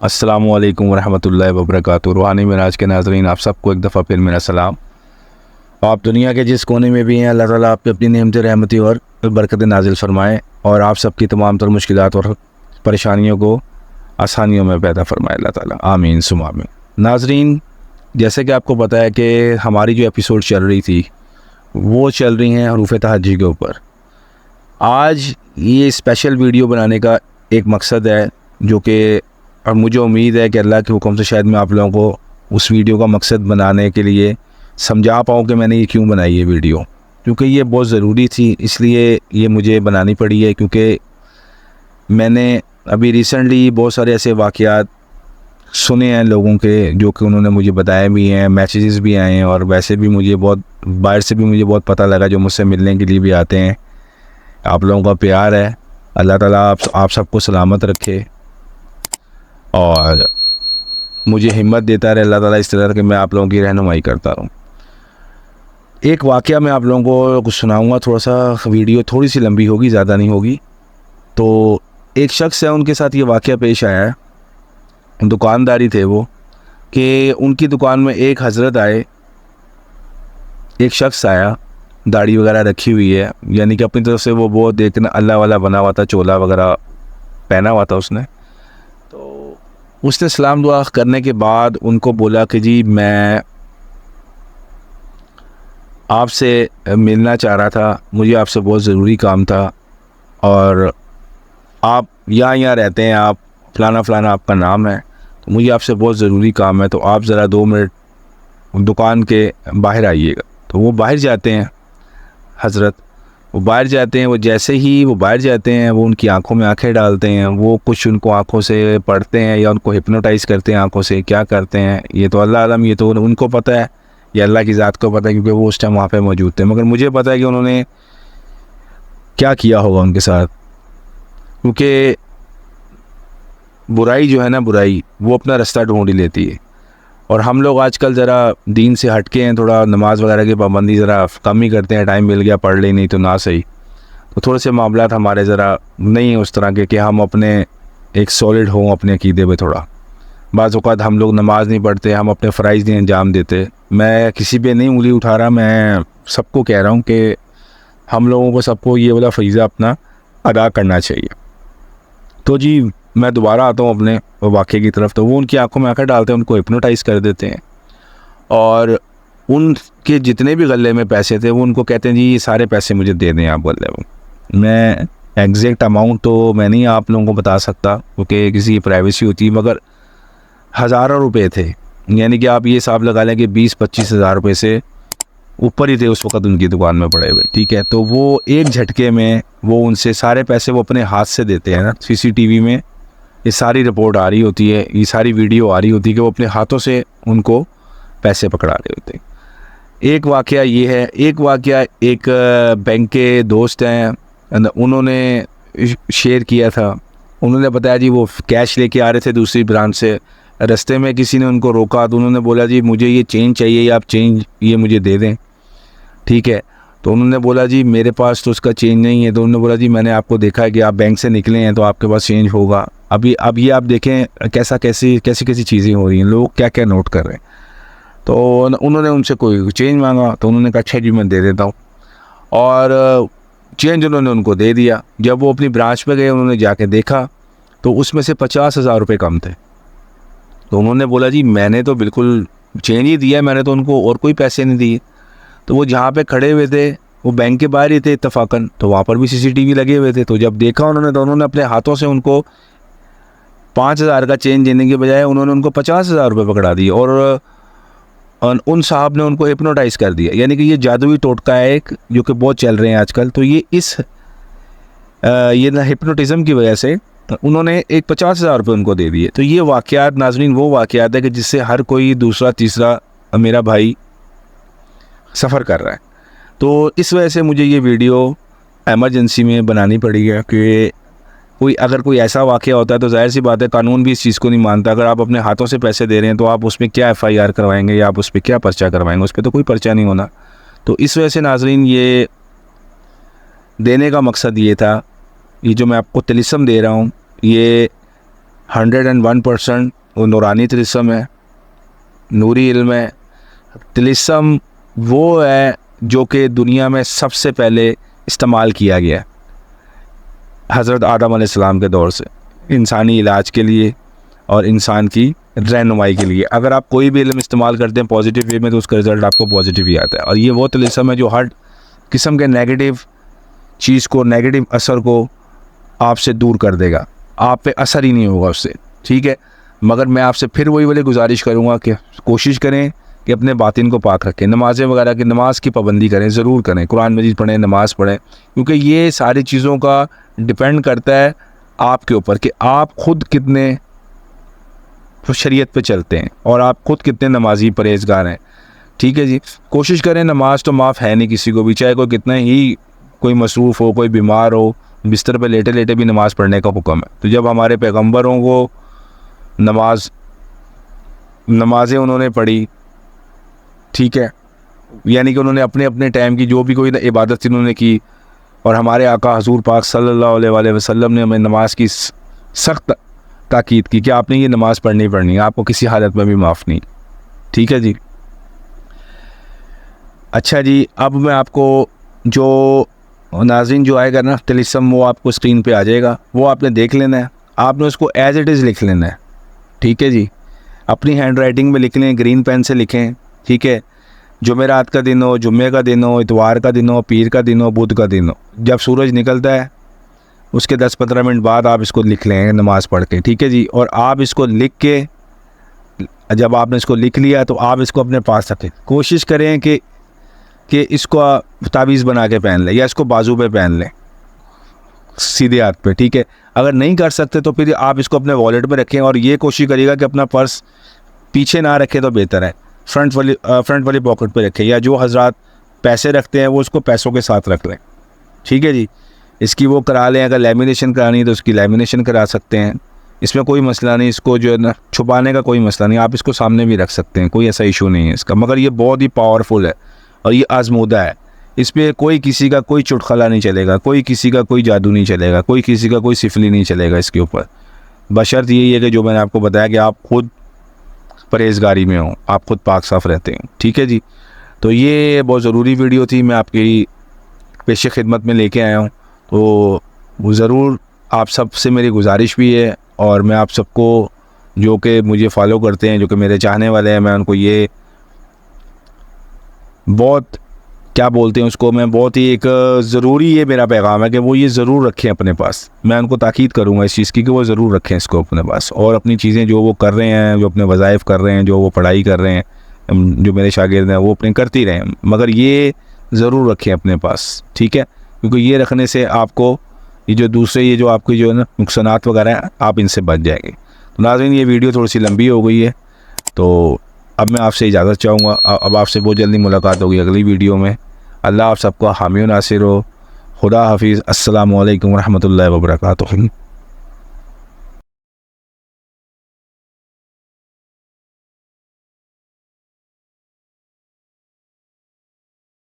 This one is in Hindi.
अस्सलामुअलैकुम वरहमतुल्लाहि वबरकातुहू। रूहानी मिराज के नाज़रीन, आप सबको एक दफ़ा फिर मेरा सलाम। आप दुनिया के जिस कोने में भी हैं, अल्लाह ताला आप पे अपनी नेमत रहमती और बरकत नाजिल फरमाएँ और आप सबकी तमाम तर मुश्किलात और परेशानियों को आसानियों में पैदा फरमाए अल्लाह ताला, आमीन सुम आमीन। नाज़रीन, जैसे कि आपको पता है कि हमारी जो एपिसोड चल रही थी वो चल रही हैं हरूफ तहज्जुद के ऊपर। आज ये स्पेशल वीडियो बनाने का एक मकसद है जो कि, और मुझे उम्मीद है कि अल्लाह के हुक्म से शायद मैं आप लोगों को उस वीडियो का मकसद बनाने के लिए समझा पाऊँ कि मैंने ये क्यों बनाई ये वीडियो, क्योंकि ये बहुत ज़रूरी थी, इसलिए ये मुझे बनानी पड़ी है। क्योंकि मैंने अभी रिसेंटली बहुत सारे ऐसे वाक़यात सुने हैं लोगों के जो कि उन्होंने मुझे बताए भी हैं, मैसेजेस भी आए हैं, और वैसे भी मुझे बहुत बाहर से भी मुझे बहुत पता लगा जो मुझसे मिलने के लिए भी आते हैं। आप लोगों का प्यार है, अल्लाह ताला आप सबको सलामत रखे और मुझे हिम्मत देता रहे अल्लाह ताला इस तरह कि मैं आप लोगों की रहनुमाई करता रहूँ। एक वाक़या मैं आप लोगों को कुछ सुनाऊँगा, थोड़ा सा वीडियो थोड़ी सी लंबी होगी, ज़्यादा नहीं होगी। तो एक शख्स है, उनके साथ ये वाक़या पेश आया है। दुकानदारी थे वो कि उनकी दुकान में एक हज़रत आए, एक शख्स आया, दाढ़ी वगैरह रखी हुई है, यानी कि अपनी तरफ से वो बहुत देखना अल्लाह वाला बना हुआ था, चोला वगैरह पहना हुआ था उसने। तो उसने सलाम दुआ करने के बाद उनको बोला कि जी मैं आपसे मिलना चाह रहा था, मुझे आपसे बहुत ज़रूरी काम था, और आप यहाँ रहते हैं, आप फ़लाना फ़लाना आपका नाम है, तो मुझे आपसे बहुत ज़रूरी काम है, तो आप ज़रा 2 मिनट दुकान के बाहर आइएगा। तो वो बाहर जाते हैं हज़रत, वो बाहर जाते हैं। वो जैसे ही वो बाहर जाते हैं, वो उनकी आंखों में आंखें डालते हैं, वो कुछ उनको आंखों से पढ़ते हैं या उनको हिप्नोटाइज़ करते हैं आंखों से, क्या करते हैं ये तो अल्लाह आलम, ये तो उनको पता है, ये अल्लाह की ज़ात को पता है, क्योंकि वो उस टाइम वहाँ पे मौजूद थे। मगर मुझे पता है कि उन्होंने क्या किया होगा उनके साथ, क्योंकि बुराई जो है ना, बुराई वो अपना रास्ता ढूंढ ही लेती है। और हम लोग आजकल ज़रा दीन से हटके हैं, थोड़ा नमाज वगैरह की पाबंदी ज़रा कम ही करते हैं, टाइम मिल गया पढ़ ले, नहीं तो ना सही। तो थोड़े से मामलात हमारे ज़रा नहीं है उस तरह के कि हम अपने एक सॉलिड हों अपने अकीदे में। थोड़ा बाज़ औक़ात हम लोग नमाज नहीं पढ़ते, हम अपने फ़राइज़ नहीं अंजाम देते। मैं किसी पे नहीं उंगली उठा रहा, मैं सबको कह रहा हूँ कि हम लोगों को सबको ये वाला फ़रीज़ा अपना अदा करना चाहिए। तो जी मैं दोबारा आता हूँ अपने वाक़े की तरफ। तो वो उनकी आंखों में आंखें डालते हैं, उनको हिप्नोटाइज़ कर देते हैं, और उनके जितने भी गले में पैसे थे वो उनको कहते हैं जी ये सारे पैसे मुझे दे दें आप गले में। मैं एग्जैक्ट अमाउंट तो मैं नहीं आप लोगों को बता सकता क्योंकि किसी की प्राइवेसी होती है, मगर हज़ारों रुपये थे, यानी कि आप ये हिसाब लगा लें कि 20-25 हज़ार रुपये से ऊपर ही थे उस वक़्त उनकी दुकान में पड़े हुए। ठीक है, तो वो एक झटके में वो उनसे सारे पैसे वो अपने हाथ से देते हैं ना। सीसीटीवी में ये सारी रिपोर्ट आ रही होती है, ये सारी वीडियो आ रही होती है कि वो अपने हाथों से उनको पैसे पकड़ा रहे होते हैं। एक वाक़या ये है। एक वाक़या एक बैंक के दोस्त हैं, उन्होंने शेयर किया था। उन्होंने बताया जी वो कैश लेके आ रहे थे दूसरी ब्रांच से, रास्ते में किसी ने उनको रोका तो उन्होंने बोला जी मुझे ये चेंज चाहिए, आप चेंज ये मुझे दे दें। ठीक है, तो उन्होंने बोला जी मेरे पास तो उसका चेंज नहीं है। तो उन्होंने बोला जी मैंने आपको देखा है कि आप बैंक से निकले हैं तो आपके पास चेंज होगा। अब ये आप देखें कैसी चीज़ें हो रही हैं, लोग क्या क्या नोट कर रहे हैं। तो उन्होंने उनसे कोई चेंज मांगा तो उन्होंने कहा अच्छा जी मैं दे देता हूँ, और चेंज उन्होंने उनको दे दिया। जब वो अपनी ब्रांच पे गए उन्होंने जाके देखा तो उसमें से 50,000 रुपये कम थे। तो उन्होंने बोला जी मैंने तो बिल्कुल चेंज ही दिया, मैंने तो उनको और कोई पैसे नहीं दिए। तो वो जहाँ पे खड़े हुए थे वो बैंक के बाहर ही थे इत्तफाकन, तो वहाँ पर भी सीसीटीवी लगे हुए थे। तो जब देखा उन्होंने तो उन्होंने अपने हाथों से उनको 5,000 का चेंज देने के बजाय उन्होंने उनको 50,000 रुपये पकड़ा दिए, और उन साहब ने उनको हिप्नोटाइज़ कर दिया। यानी कि ये जादुई टोटका है एक जो कि बहुत चल रहे हैं आजकल। तो ये ये हिप्नोटिज़म की वजह से उन्होंने एक 50,000 रुपये उनको दे दिए। तो ये वाक़यात नाज़रीन वो वाक़यात है कि जिससे हर कोई दूसरा तीसरा मेरा भाई सफ़र कर रहा है। तो इस वजह से मुझे ये वीडियो एमरजेंसी में बनानी पड़ी है कि अगर कोई ऐसा वाक़या होता है तो ज़ाहिर सी बात है कानून भी इस चीज़ को नहीं मानता। अगर आप अपने हाथों से पैसे दे रहे हैं तो आप उसमें क्या FIR करवाएंगे या आप उस पर क्या पर्चा करवाएंगे, उस पर तो कोई पर्चा नहीं होना। तो इस वजह से नाज़रीन ये देने का मकसद ये था, ये जो मैं आपको तिलिस्म दे रहा हूँ ये 101% वो नूरानी तिलिस्म है, नूरी इल्म है। तिलिस्म वो है जो कि दुनिया में सबसे पहले इस्तेमाल किया गया हज़रत आदम अलैहिस्सलाम के दौर से, इंसानी इलाज के लिए और इंसान की रहनुमाई के लिए। अगर आप कोई भी इल्म इस्तेमाल करते हैं पॉजिटिव वे में तो उसका रिज़ल्ट आपको पॉजिटिव ही आता है। और ये वो तिलिस्म है जो हर किस्म के नेगेटिव चीज़ को, नेगेटिव असर को आपसे दूर कर देगा, आप पे असर ही नहीं होगा उससे, ठीक है। मगर मैं आपसे फिर वही वाली गुजारिश करूँगा कि कोशिश करें कि अपने बातिन को पाक रखें, नमाज़ें वगैरह की, नमाज की पाबंदी करें, ज़रूर करें, कुरान मजीद पढ़ें, नमाज़ पढ़ें, क्योंकि ये सारी चीज़ों का डिपेंड करता है आपके ऊपर कि आप ख़ुद कितने शरीयत पे चलते हैं और आप ख़ुद कितने नमाजी परहेज़गार हैं, ठीक है जी। कोशिश करें, नमाज तो माफ़ है नहीं किसी को भी, चाहे कोई कितना ही कोई मसरूफ़ हो, कोई बीमार हो, बिस्तर पे लेटे लेटे भी नमाज़ पढ़ने का हुक्म है। तो जब हमारे पैगम्बरों को नमाज़ें उन्होंने पढ़ी, ठीक है, यानी कि उन्होंने अपने अपने टाइम की जो भी कोई इबादत थी उन्होंने की, और हमारे आका हजूर पाक सल्लल्लाहु अलैहि वसल्लम ने हमें नमाज की सख्त ताकीद की कि आपने ये नमाज़ पढ़नी है, आपको किसी हालत में भी माफ़ नहीं, ठीक है जी। अच्छा जी, अब मैं आपको जो नाज़रीन जो आएगा ना तिलिस्म, वो आपको स्क्रीन पे आ जाएगा, वो आपने देख लेना है, आपने उसको एज़ इट इज़ लिख लेना है, ठीक है जी। अपनी हैंड राइटिंग में लिख लें, ग्रीन पेन से लिखें, ठीक है। जुमेरात का दिन हो, जुम्मे का दिन हो, इतवार का दिन हो, पीर का दिन हो, बुध का दिन हो, जब सूरज निकलता है उसके 10-15 मिनट बाद आप इसको लिख लें नमाज़ पढ़ के, ठीक है जी। और आप इसको लिख के, जब आपने इसको लिख लिया तो आप इसको अपने पास रखें। कोशिश करें कि इसको तावीज़ बना के पहन लें या इसको बाजू पे पहन लें, सीधे हाथ पे, ठीक है। अगर नहीं कर सकते तो फिर आप इसको अपने वॉलेट में रखें, और ये कोशिश करिएगा कि अपना पर्स पीछे ना रखें तो बेहतर है, फ्रंट वाली पॉकेट पे रखें, या जो हजरात पैसे रखते हैं वो उसको पैसों के साथ रख लें, ठीक है जी। इसकी वो करा लें, अगर लेमिनेशन करानी है तो उसकी लेमिनेशन करा सकते हैं, इसमें कोई मसला नहीं, इसको जो है ना छुपाने का कोई मसला नहीं, आप इसको सामने भी रख सकते हैं, कोई ऐसा इशू नहीं है इसका। मगर ये बहुत ही पावरफुल है और ये आजमूदा है, इस पर कोई किसी का कोई चुटखला नहीं चलेगा, कोई किसी का कोई जादू नहीं चलेगा, कोई किसी का कोई सिफली नहीं चलेगा इसके ऊपर। बशर्त यही है कि जो मैंने आपको बताया कि आप खुद परहेज़गारी में हो, आप खुद पाक साफ़ रहते हैं, ठीक है जी। तो ये बहुत ज़रूरी वीडियो थी, मैं आपकी पेश खिदमत में लेके आया हूँ। तो वो ज़रूर आप सबसे मेरी गुजारिश भी है, और मैं आप सबको जो कि मुझे फॉलो करते हैं, जो कि मेरे चाहने वाले हैं, मैं उनको ये बहुत क्या बोलते हैं उसको, मैं बहुत ही एक ज़रूरी ये मेरा पैगाम है कि वो ये ज़रूर रखें अपने पास। मैं उनको ताकीद करूँगा इस चीज़ की कि वो ज़रूर रखें इसको अपने पास, और अपनी चीज़ें जो वो कर रहे हैं, जो अपने वज़ाइफ कर रहे हैं, जो वो पढ़ाई कर रहे हैं, जो मेरे शागिर्द हैं वो अपने करती रहें, मगर ये ज़रूर रखें अपने पास, ठीक है। क्योंकि ये रखने से आपको ये जो दूसरे ये जो आपकी जो है ना नुकसानात वगैरह हैं, आप इनसे बच जाएंगे। तो नाज़रीन, ये वीडियो थोड़ी सी लंबी हो गई है, तो अब मैं आपसे इजाज़त चाहूँगा। अब आपसे बहुत जल्दी मुलाकात होगी अगली वीडियो में। अल्लाह आप सबको हामी नासिर हो। खुदा हाफिज़। अस्सलामु अलैकुम रहमतुल्लाहि व बरकातुहू।